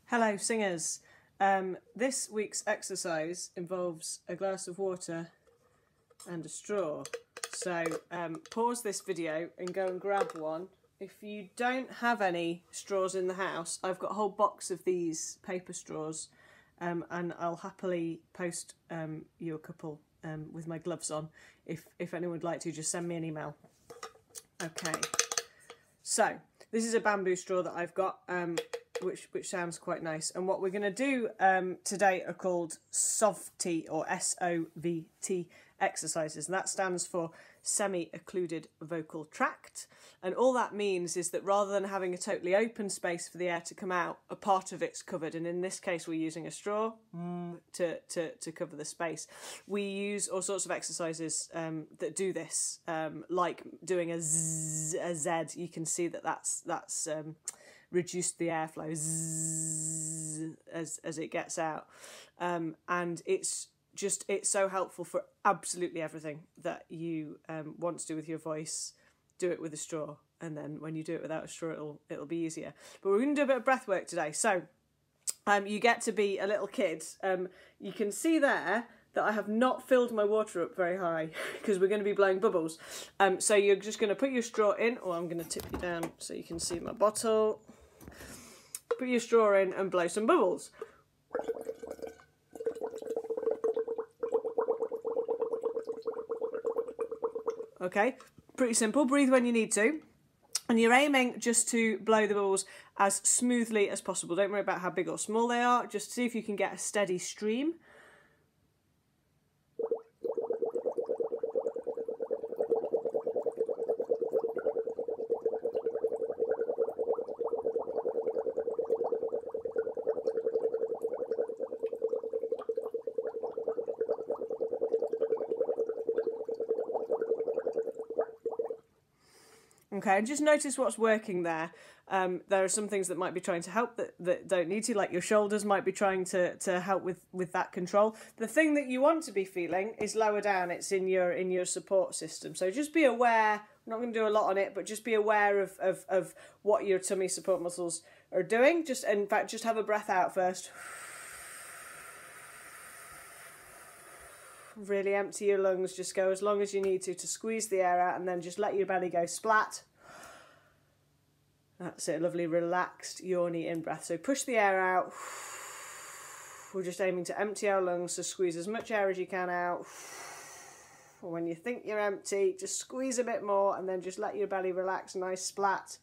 Hello singers. This week's exercise involves a glass of water and a straw. So pause this video and go and grab one. If you don't have any straws in the house, I've got a whole box of these paper straws and I'll happily post you a couple with my gloves on. If anyone would like to, just send me an email. Okay, so this is a bamboo straw that I've got, which sounds quite nice. And what we're going to do today are called SOVT or SOVT exercises, and that stands for semi-occluded vocal tract. And all that means is that rather than having a totally open space for the air to come out, a part of it's covered. And in this case, we're using a straw to cover the space. We use all sorts of exercises that do this, like doing a Z, a Z. You can see that that's reduced the airflow as it gets out, and it's so helpful for absolutely everything that you want to do with your voice. Do it with a straw, and then when you do it without a straw, it'll be easier. But we're going to do a bit of breath work today. So you get to be a little kid. You can see there that I have not filled my water up very high because we're going to be blowing bubbles. So you're just going to put your straw in, or I'm going to tip you down so you can see my bottle. Put your straw in and blow some bubbles. Okay, pretty simple. Breathe when you need to. And you're aiming just to blow the bubbles as smoothly as possible. Don't worry about how big or small they are. Just see if you can get a steady stream. Okay, and just notice what's working there. There are some things that might be trying to help that don't need to, like your shoulders might be trying to help with that control. The thing that you want to be feeling is lower down. It's in your support system. So just be aware. I'm not going to do a lot on it, but just be aware of what your tummy support muscles are doing. In fact, just have a breath out first. Really empty your lungs, just go as long as you need to squeeze the air out, and then just let your belly go splat. That's it, lovely relaxed yawny in-breath. So push the air out. We're just aiming to empty our lungs, so squeeze as much air as you can out. When you think you're empty, just squeeze a bit more, and then just let your belly relax, nice splat.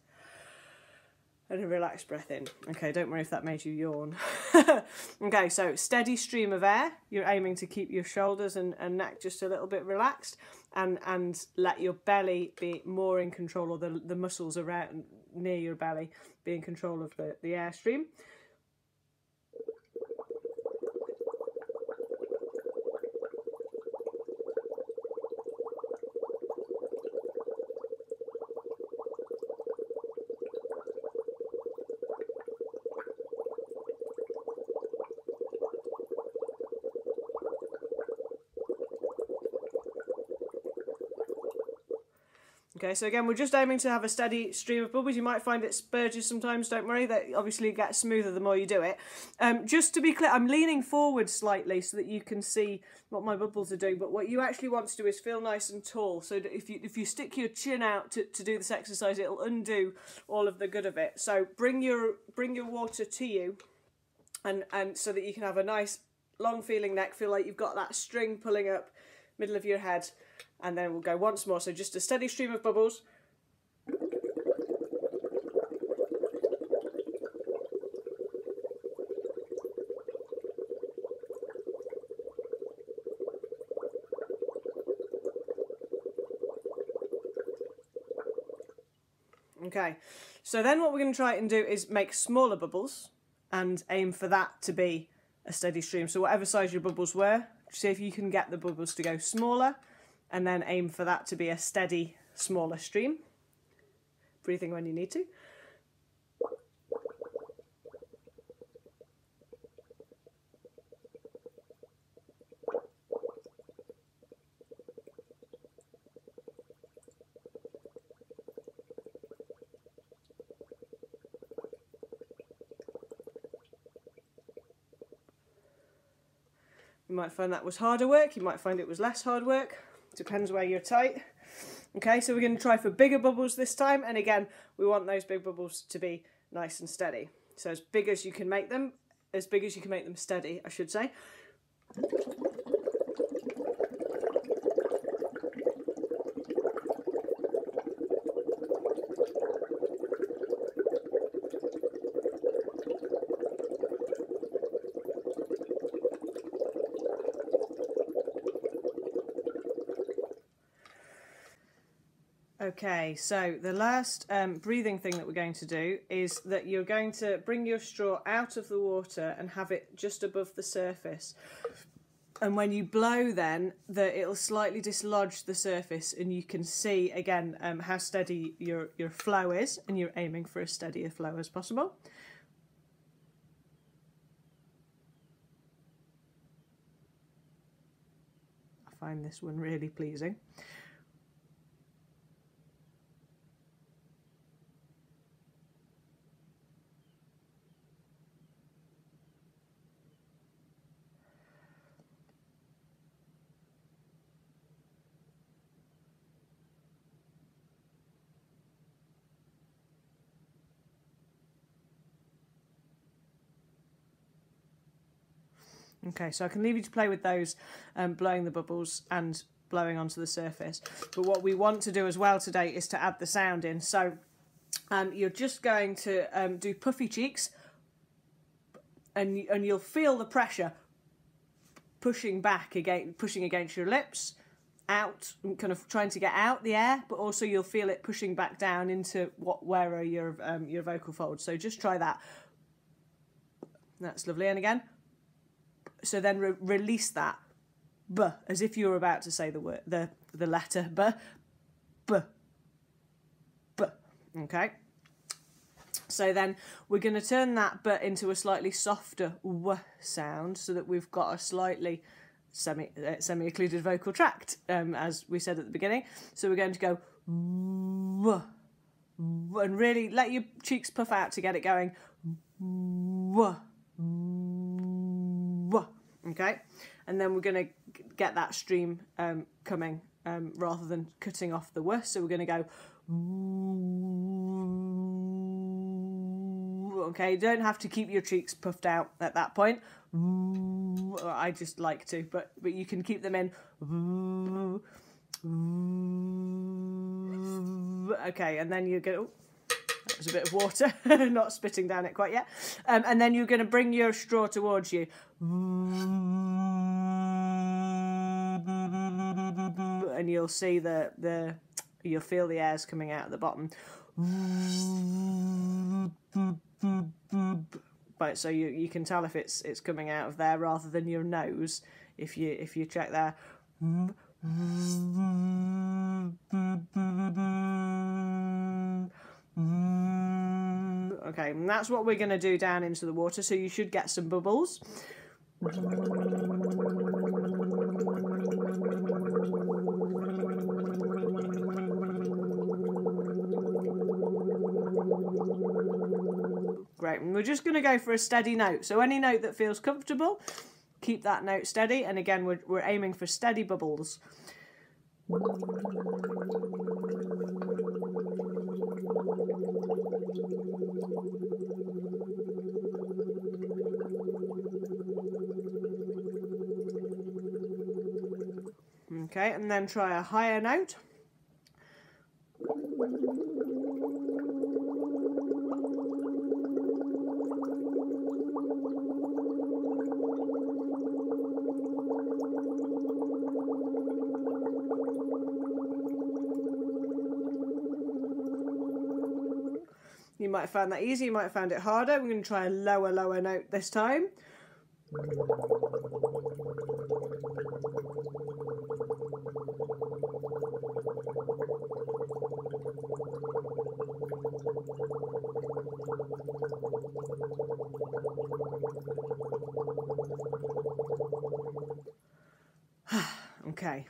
And a relaxed breath in. Okay, don't worry if that made you yawn. Okay, so steady stream of air. You're aiming to keep your shoulders and neck just a little bit relaxed, and let your belly be more in control, or the muscles around near your belly be in control of the airstream. Okay, so again, we're just aiming to have a steady stream of bubbles. You might find it spurges sometimes, don't worry. That obviously gets smoother the more you do it. Just to be clear, I'm leaning forward slightly so that you can see what my bubbles are doing. But what you actually want to do is feel nice and tall. So that if you stick your chin out to do this exercise, it'll undo all of the good of it. So bring your water to you, and so that you can have a nice long feeling neck. Feel like you've got that string pulling up middle of your head. And then we'll go once more. So just a steady stream of bubbles. Okay, so then what we're going to try and do is make smaller bubbles and aim for that to be a steady stream. So whatever size your bubbles were, see if you can get the bubbles to go smaller, and then aim for that to be a steady, smaller stream. Breathing when you need to. You might find that was harder work, you might find it was less hard work, depends where you're tight. Okay, so we're going to try for bigger bubbles this time, and again, we want those big bubbles to be nice and steady. So as big as you can make them, steady, I should say. Okay, so the last breathing thing that we're going to do is that you're going to bring your straw out of the water and have it just above the surface. And when you blow then, it'll slightly dislodge the surface, and you can see again how steady your flow is, and you're aiming for as steady a flow as possible. I find this one really pleasing. Okay, so I can leave you to play with those, blowing the bubbles and blowing onto the surface. But what we want to do as well today is to add the sound in. So you're just going to do puffy cheeks, and you'll feel the pressure pushing back again, pushing against your lips, out, kind of trying to get out the air, but also you'll feel it pushing back down into where are your vocal folds. So just try that. That's lovely. And again. So then release that b, as if you were about to say the word, the letter b, b, b. Okay. So then we're going to turn that b into a slightly softer w sound, so that we've got a slightly semi-occluded vocal tract, as we said at the beginning. So we're going to go w, and really let your cheeks puff out to get it going. W. Okay, and then we're going to get that stream coming rather than cutting off the w. So we're going to go. Okay, you don't have to keep your cheeks puffed out at that point. I just like to, but you can keep them in. Okay, and then you go. That was a bit of water, not spitting down it quite yet. And then you're going to bring your straw towards you. And you'll see you'll feel the airs coming out at the bottom. Right, so you can tell if it's coming out of there rather than your nose if you check there. Okay, and that's what we're going to do down into the water, so you should get some bubbles. Great, and we're just going to go for a steady note, so any note that feels comfortable, keep that note steady, and again we're aiming for steady bubbles. Okay, and then try a higher note. You might have found that easy, you might have found it harder. We're going to try a lower note this time. Okay,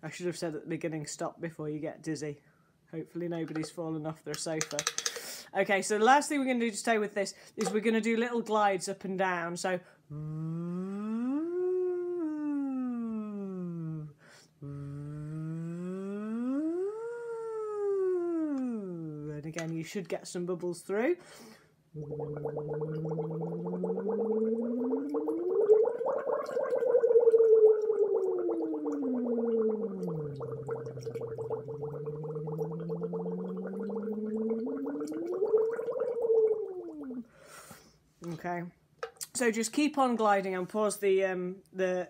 I should have said at the beginning, stop before you get dizzy. Hopefully nobody's fallen off their sofa. Okay, so the last thing we're going to do to stay with this is we're going to do little glides up and down. So, again, you should get some bubbles through. Okay, so just keep on gliding and pause the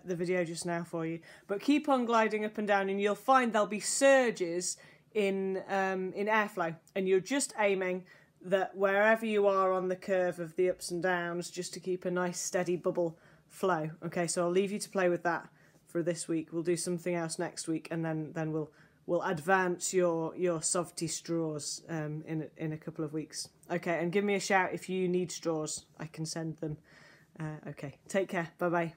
video just now for you, but keep on gliding up and down, and you'll find there'll be surges in airflow, and you're just aiming that wherever you are on the curve of the ups and downs, just to keep a nice steady bubble flow. Okay, so I'll leave you to play with that for this week. We'll do something else next week, and then we'll advance your SOVT straws in a couple of weeks. Okay, and give me a shout if you need straws. I can send them. Okay, take care. Bye bye.